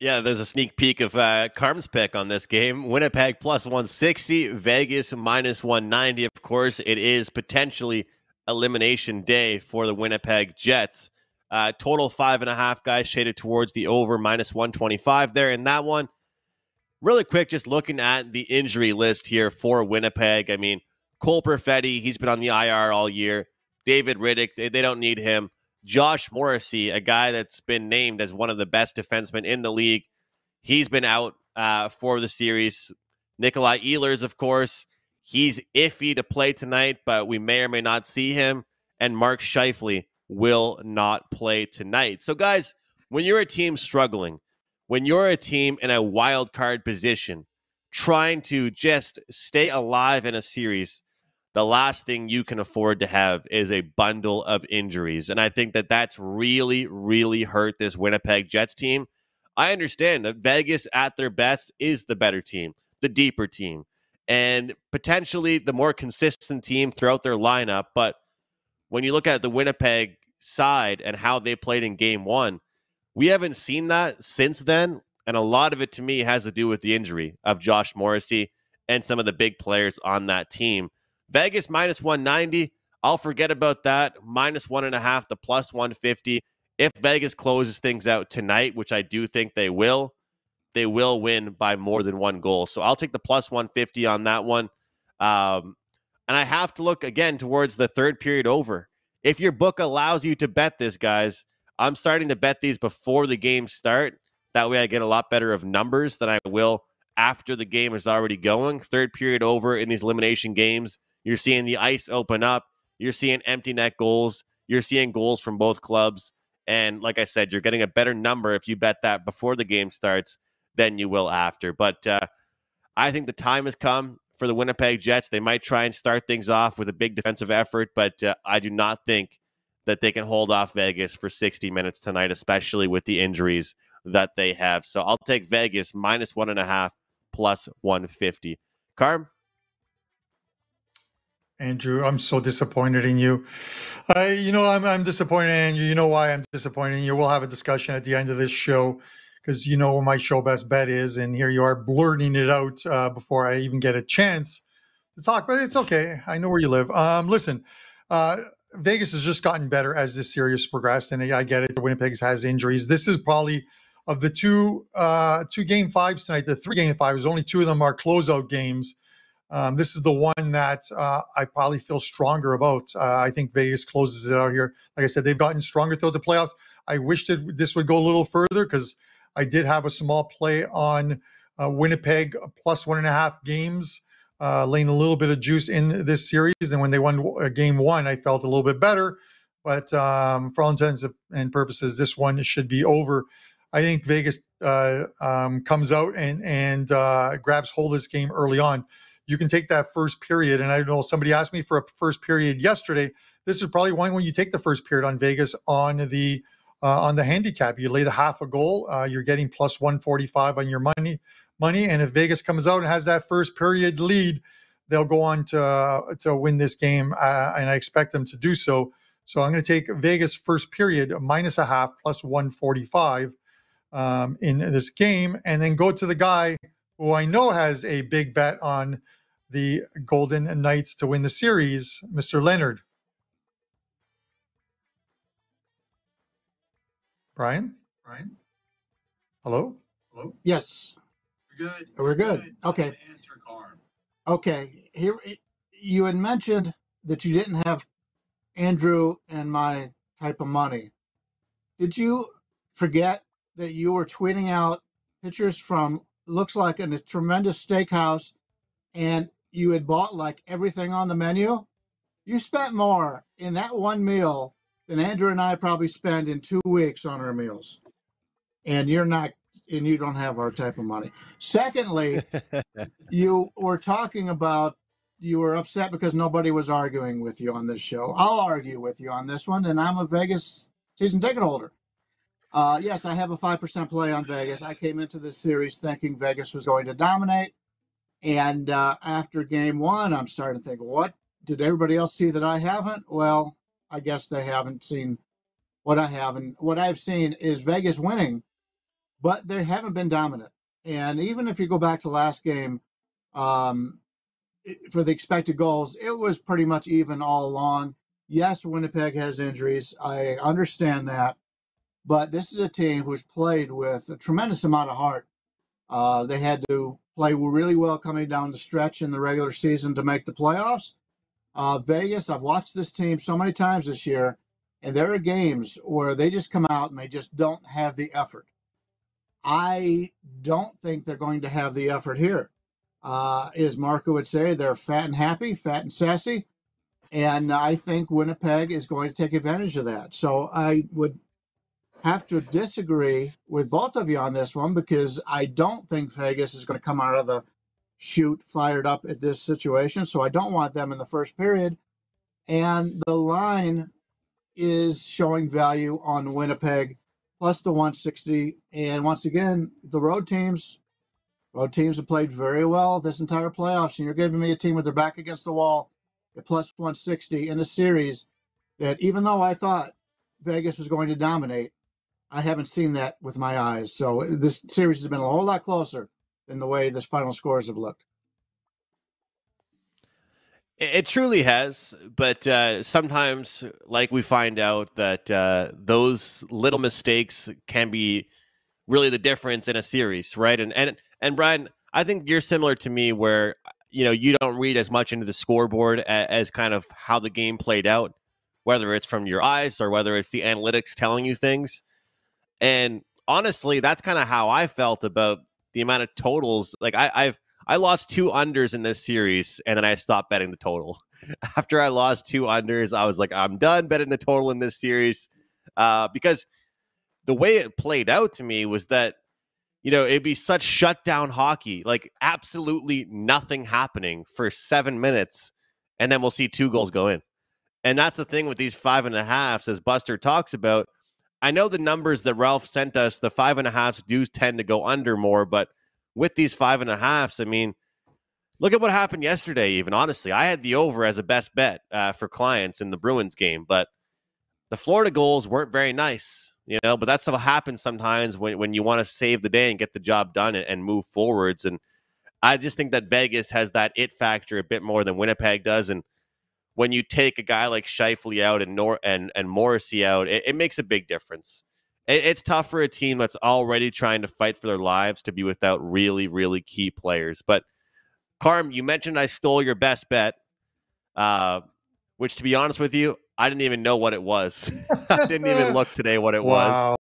Yeah, there's a sneak peek of Carm's pick on this game. Winnipeg plus 160, Vegas minus 190. Of course, it is potentially elimination day for the Winnipeg Jets. Total 5.5, guys, shaded towards the over, minus 125 there in that one. Really quick, just looking at the injury list here for Winnipeg. I mean, Cole Perfetti, he's been on the IR all year. David Riddick, they don't need him. Josh Morrissey, a guy that's been named as one of the best defensemen in the league, he's been out for the series. Nikolai Ehlers, of course, he's iffy to play tonight, but we may or may not see him. And Mark Scheifele will not play tonight. So, guys, when you're a team struggling, when you're a team in a wild card position, trying to just stay alive in a series, the last thing you can afford to have is a bundle of injuries. And I think that that's really, really hurt this Winnipeg Jets team. I understand that Vegas at their best is the better team, the deeper team, and potentially the more consistent team throughout their lineup. But when you look at the Winnipeg side and how they played in game one, we haven't seen that since then. And a lot of it to me has to do with the injury of Josh Morrissey and some of the big players on that team. Vegas minus 190. I'll forget about that. Minus 1.5 to plus 150. If Vegas closes things out tonight, which I do think they will win by more than one goal. So I'll take the plus 150 on that one. And I have to look again towards the third period over. If your book allows you to bet this, guys, I'm starting to bet these before the games start. That way I get a lot better of numbers than I will after the game is already going. Third period over in these elimination games, you're seeing the ice open up. You're seeing empty net goals. You're seeing goals from both clubs. And like I said, you're getting a better number if you bet that before the game starts than you will after. But I think the time has come for the Winnipeg Jets. They might try and start things off with a big defensive effort, but I do not think that they can hold off Vegas for 60 minutes tonight, especially with the injuries that they have. So I'll take Vegas minus 1.5 plus 150. Carm? Andrew, I'm so disappointed in you. I'm disappointed in you. You know why I'm disappointed in you. We'll have a discussion at the end of this show because you know what my show best bet is. And here you are blurting it out before I even get a chance to talk. But it's okay. I know where you live. Listen, Vegas has just gotten better as this series progressed. And I get it. Winnipeg has injuries. This is probably of the two game fives tonight, the 3 game fives, only 2 of them are closeout games. This is the one that I probably feel stronger about. I think Vegas closes it out here. Like I said, they've gotten stronger throughout the playoffs. I wish that this would go a little further because I did have a small play on Winnipeg plus 1.5 games, laying a little bit of juice in this series. And when they won game 1, I felt a little bit better. But for all intents and purposes, this one should be over. I think Vegas comes out and grabs hold of this game early on. You can take that first period, and I don't know, somebody asked me for a first period yesterday. This is probably one when you take the first period on Vegas on the handicap. You lay the half a goal, you're getting plus 145 on your money. And if Vegas comes out and has that first period lead, they'll go on to win this game, and I expect them to do so. So I'm going to take Vegas first period minus a half plus 145 in this game, and then go to the guy who I know has a big bet on the Golden Knights to win the series, Mr. Leonard. Brian? Hello? Yes. We're good. Okay. Okay. Here, you had mentioned that you didn't have Andrew and my type of money. Did you forget that you were tweeting out pictures from looks like a tremendous steakhouse, and you had bought like everything on the menu? You spent more in that one meal than Andrew and I probably spend in 2 weeks on our meals. And you don't have our type of money. Secondly, you were talking about you were upset because nobody was arguing with you on this show. I'll argue with you on this one, and I'm a Vegas season ticket holder. Yes, I have a 5% play on Vegas. I came into this series thinking Vegas was going to dominate. And after game 1, I'm starting to think, what? Did everybody else see that I haven't? Well, I guess they haven't seen what I have. And what I've seen is Vegas winning but they haven't been dominant. And even if you go back to last game, for the expected goals, it was pretty much even all along. Yes, Winnipeg has injuries. I understand that. But this is a team who's played with a tremendous amount of heart. They had to play really well coming down the stretch in the regular season to make the playoffs. Vegas, I've watched this team so many times this year, and there are games where they just come out and they just don't have the effort. I don't think they're going to have the effort here. As Marco would say, they're fat and happy, fat and sassy. And I think Winnipeg is going to take advantage of that. So I would have to disagree with both of you on this one, because I don't think Vegas is going to come out of the chute fired up at this situation. So I don't want them in the first period. And the line is showing value on Winnipeg plus the 160. And once again, the road teams have played very well this entire playoffs. And you're giving me a team with their back against the wall at plus 160 in a series that, even though I thought Vegas was going to dominate, I haven't seen that with my eyes. So this series has been a whole lot closer than the way this final scores have looked. It truly has, but sometimes, like, we find out that those little mistakes can be really the difference in a series, right? And Brian, I think you're similar to me, where you don't read as much into the scoreboard as kind of how the game played out, whether it's from your eyes or whether it's the analytics telling you things. And honestly, that's kind of how I felt about the amount of totals. Like, I lost 2 unders in this series, and then I stopped betting the total. After I lost 2 unders, I was like, I'm done betting the total in this series, because the way it played out to me was that, it'd be such shutdown hockey, like absolutely nothing happening for 7 minutes, and then we'll see 2 goals go in. And that's the thing with these 5.5s, as Buster talks about. I know the numbers that Ralph sent us, the 5.5s do tend to go under more, but with these 5.5s, I mean, look at what happened yesterday. Even honestly, I had the over as a best bet for clients in the Bruins game, but the Florida goals weren't very nice, but that's what happens sometimes when you want to save the day and get the job done and move forwards. And I just think that Vegas has that it factor a bit more than Winnipeg does. And when you take a guy like Scheifele out and Morrissey out, it makes a big difference. It's tough for a team that's already trying to fight for their lives to be without really, really key players. But Carm, you mentioned I stole your best bet, which, to be honest with you, I didn't even know what it was. I didn't even look today what it was.